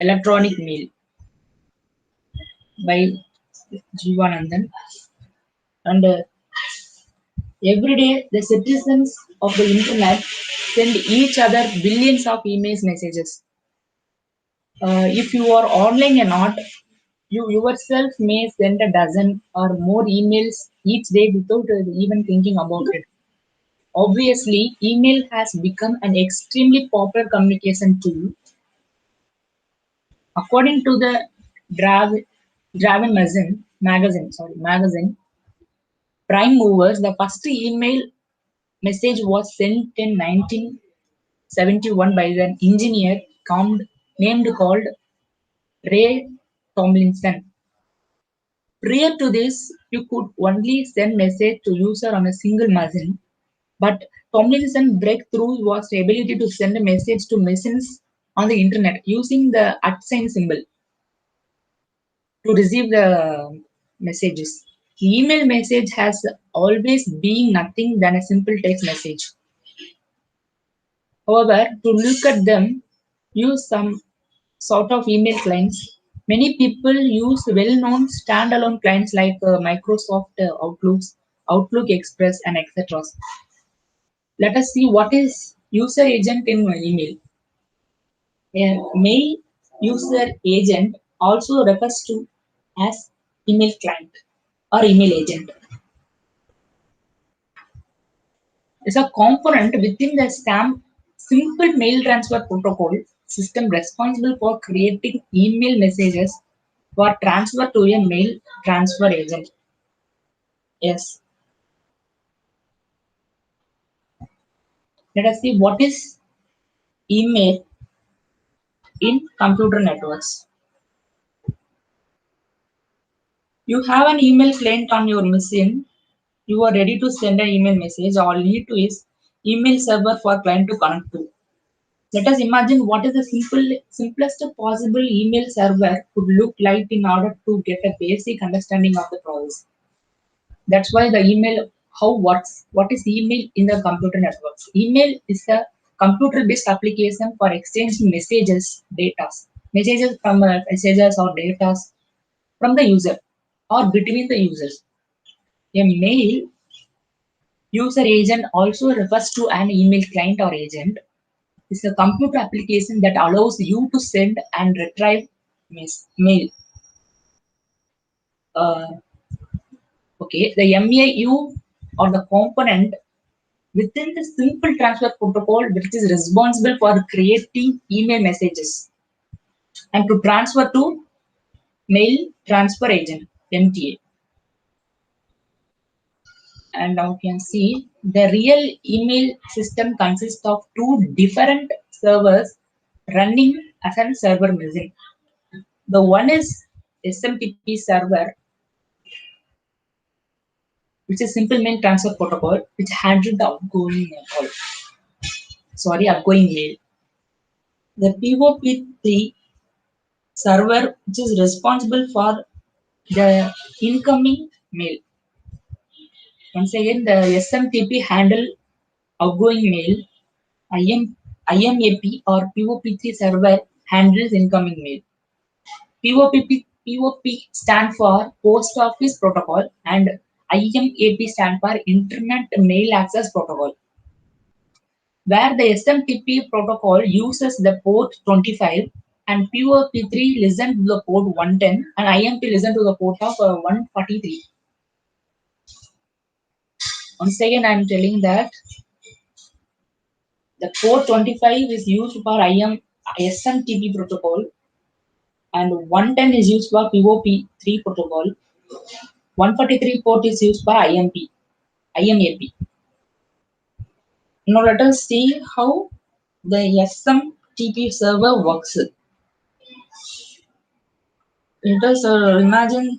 Electronic Mail by Jivanandan. And every day, the citizens of the internet send each other billions of emails messages. If you are online or not, you yourself may send a dozen or more emails each day without even thinking about it. Obviously, email has become an extremely popular communication tool. According to the Draven magazine, Prime Movers, the first email message was sent in 1971 by an engineer named called Ray Tomlinson. Prior to this, you could only send message to user on a single machine, but Tomlinson's breakthrough was the ability to send a message to machines on the internet using the @ symbol to receive the messages. Email message has always been nothing than a simple text message. However, to look at them, use some sort of email clients. Many people use well-known standalone clients like Microsoft Outlook Express, and etc. Let us see what is user agent in email. A mail user agent also refers to as email client or email agent. Is a component within the simple mail transfer protocol system responsible for creating email messages for transfer to a mail transfer agent. Yes. Let us see what is email in computer networks. You have an email client on your machine. You are ready to send an email message. All you need to is email server for client to connect to. Let us imagine what is the simplest possible email server could look like in order to get a basic understanding of the process. That's why the email, how works. What is email in the computer networks? Email is a computer-based application for exchanging messages from messages or data from the user or between the users. A mail user agent also refers to an email client or agent. It's a computer application that allows you to send and retrieve mail. Uh, okay, the MAU or the component within the simple transfer protocol, which is responsible for creating email messages and to transfer to mail transfer agent (MTA). And now you can see the real email system consists of two different servers running as a server machine. The one is SMTP server, which is simple mail transfer protocol, which handles the outgoing mail. The POP3 server, which is responsible for the incoming mail. Once again, the SMTP handle outgoing mail. IMAP or POP3 server handles incoming mail. POP stand for Post Office Protocol and IMAP stand for Internet Mail Access Protocol, where the SMTP protocol uses the port 25 and POP3 listen to the port 110 and IMP listen to the port of 143. Once again, I am telling that the port 25 is used for SMTP protocol and 110 is used for POP3 protocol. 143 port is used for IMAP. Now let us see how the SMTP server works. Let us imagine,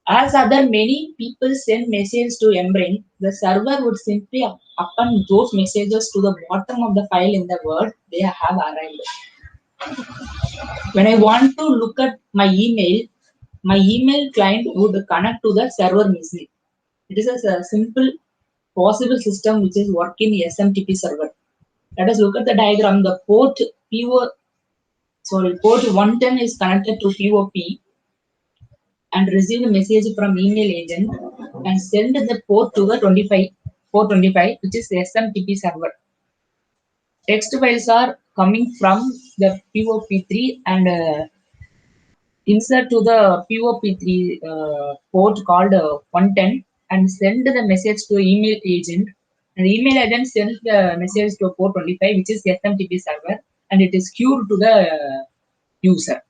as other many people send messages to Embrain, the server would simply append those messages to the bottom of the file in the word they have arrived. When I want to look at my email client would connect to the server machine. It is a simple possible system which is working SMTP server. Let us look at the diagram. The port 110 is connected to POP and receive the message from email agent and send the port to the 425, which is the SMTP server. Text files are coming from the POP3 and insert to the POP3 port called 110 and send the message to email agent. And the email agent sends the message to port 25, which is SMTP server, and it is queued to the user.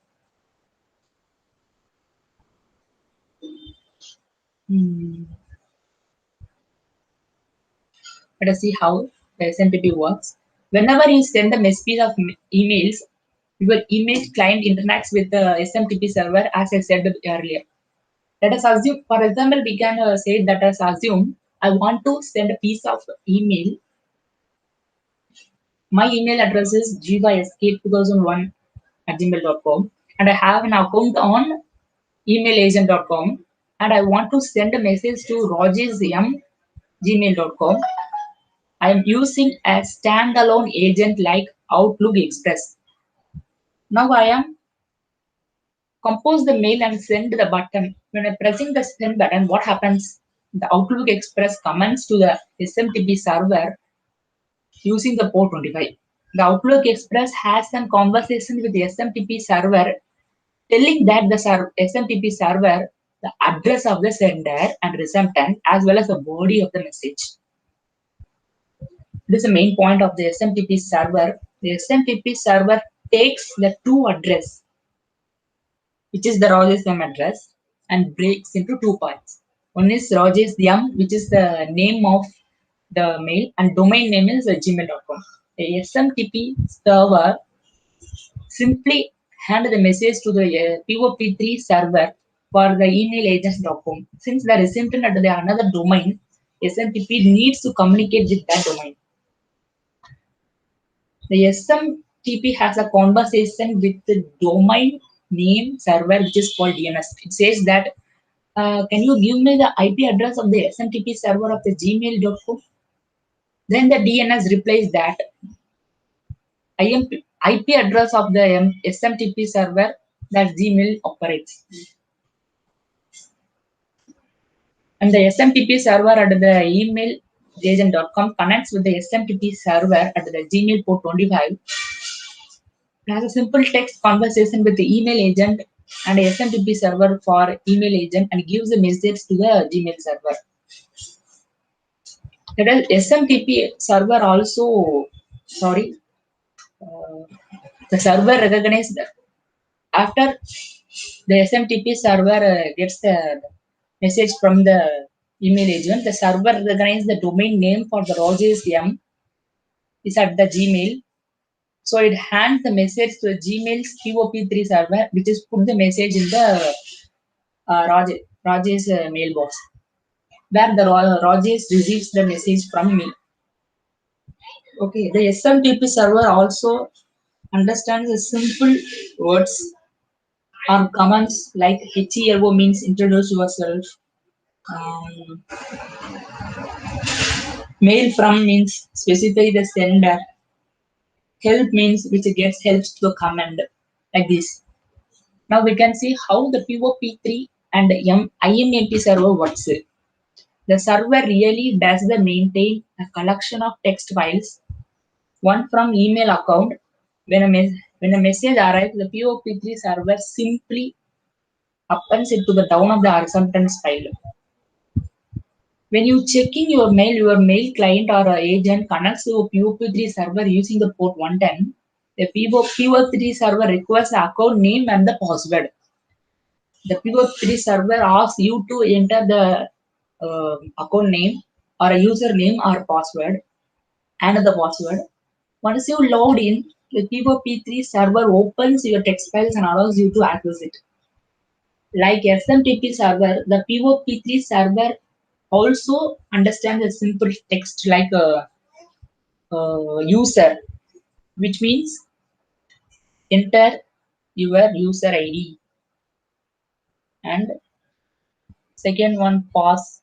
Let us see how the SMTP works. Whenever you send a message of emails, your email client interacts with the SMTP server, as I said earlier. Let us assume, for example, we can say that as assume I want to send a piece of email. My email address is gysk2001 at gmail.com and I have an account on emailagent.com and I want to send a message to rogers@gmail.com. I am using a standalone agent like Outlook Express. Now I am compose the mail and send the button. When I pressing the send button, what happens? The Outlook Express comments to the SMTP server using the port 25. The Outlook Express has some conversation with the SMTP server telling that the SMTP server the address of the sender and recipient as well as the body of the message. This is the main point of the SMTP server. The SMTP server takes the two address, which is the Rogers M address, and breaks into two parts. One is Rogers M, which is the name of the mail, and domain name is gmail.com. The SMTP server simply hand the message to the POP3 server for the email agents.com. Since the recipient at the another domain, SMTP needs to communicate with that domain. The SMTP has a conversation with the domain name server, which is called DNS. It says that, can you give me the IP address of the SMTP server of the gmail.com? Then the DNS replies that IP address of the SMTP server that Gmail operates. And the SMTP server at the email agent.com connects with the SMTP server at the Gmail port 25. It has a simple text conversation with the email agent and a SMTP server for email agent and gives the message to the Gmail server. The SMTP server also, the server recognizes after the SMTP server gets the message from the email agent, the server recognizes the domain name for the Rogers M is at the Gmail. So it hands the message to the Gmail's POP3 server, which is put the message in the Rogers mailbox, where the Rogers receives the message from me. Okay, the SMTP server also understands the simple words or commands like HELO means introduce yourself. Mail from means specify the sender. Help means which gets helps to the command like this. Now we can see how the POP3 and IMAP server works. The server really does the maintain a collection of text files, one from email account. When a message arrives, the POP3 server simply appends it to the down of the acceptance file. When you checking your mail client or agent connects to a POP3 server using the port 110. The POP3 server requires the account name and the password. The POP3 server asks you to enter the account name or a username or password and the password. Once you logged in, the POP3 server opens your text files and allows you to access it. Like SMTP server, the POP3 server also understands a simple text like a user, which means enter your user ID, and second one pass,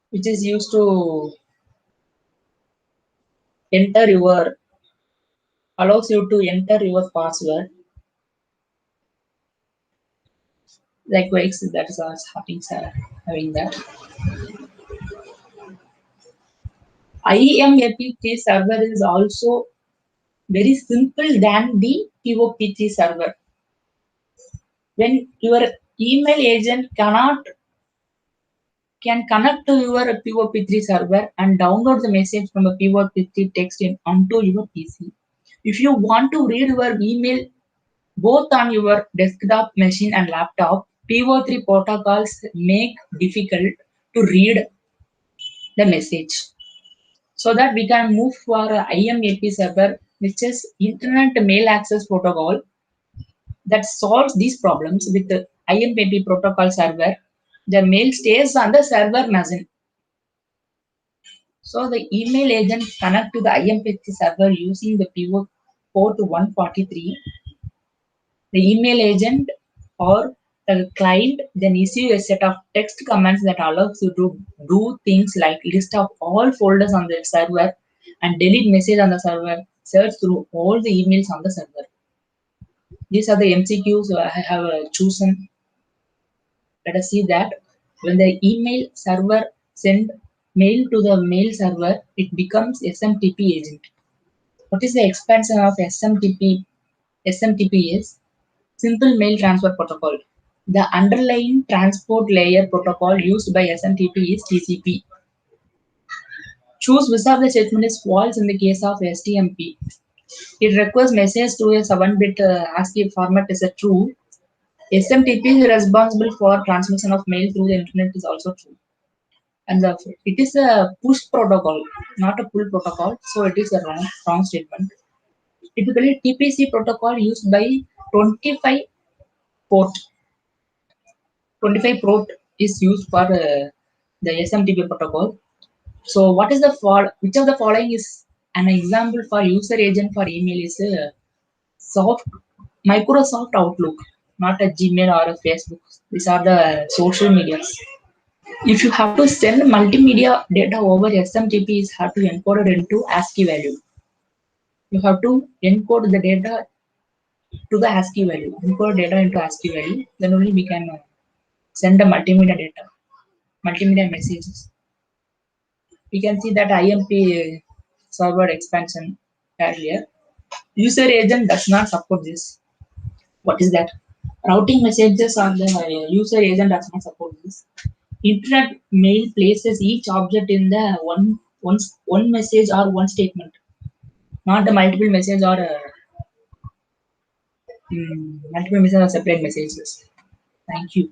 which is used to enter your allows you to enter your password. Likewise, that is our having having that. IMAP3 server is also very simple than the POP3 server. When your email agent can connect to your POP3 server and download the message from a POP3 text onto your PC. If you want to read your email both on your desktop machine and laptop, PO3 protocols make difficult to read the message. So that we can move for IMAP server, which is Internet Mail Access Protocol, that solves these problems with the IMAP protocol server. The mail stays on the server machine. So the email agent connect to the IMAP server using the port 143. The email agent or the client then issue a set of text commands that allows you to do things like list of all folders on the server and delete message on the server, search through all the emails on the server. These are the MCQs I have chosen. Let us see that when the email server send mail to the mail server, it becomes SMTP agent. What is the expansion of SMTP? SMTP is Simple Mail Transfer Protocol. The underlying transport layer protocol used by SMTP is TCP. Choose which of the statement is false in the case of STMP. It requires message to a 7-bit ASCII format is a true. SMTP is responsible for transmission of mail through the internet is also true. And it is a push protocol, not a pull protocol, so it is a wrong statement. Typically, TPC protocol used by 25 port. 25 port is used for the SMTP protocol. So, what is the which of the following is an example for user agent for email is soft Microsoft Outlook, not a Gmail or a Facebook. These are the social medias. If you have to send multimedia data over SMTP, is have to encode it into ASCII value. You have to encode the data to the ASCII value. Encode data into ASCII value, then only we can send the multimedia data, multimedia messages. We can see that IMP server expansion earlier. User agent does not support this. What is that? Routing messages on the user agent does not support this. Internet mail places each object in the one message or one statement, not the multiple message or multiple message or separate messages. Thank you.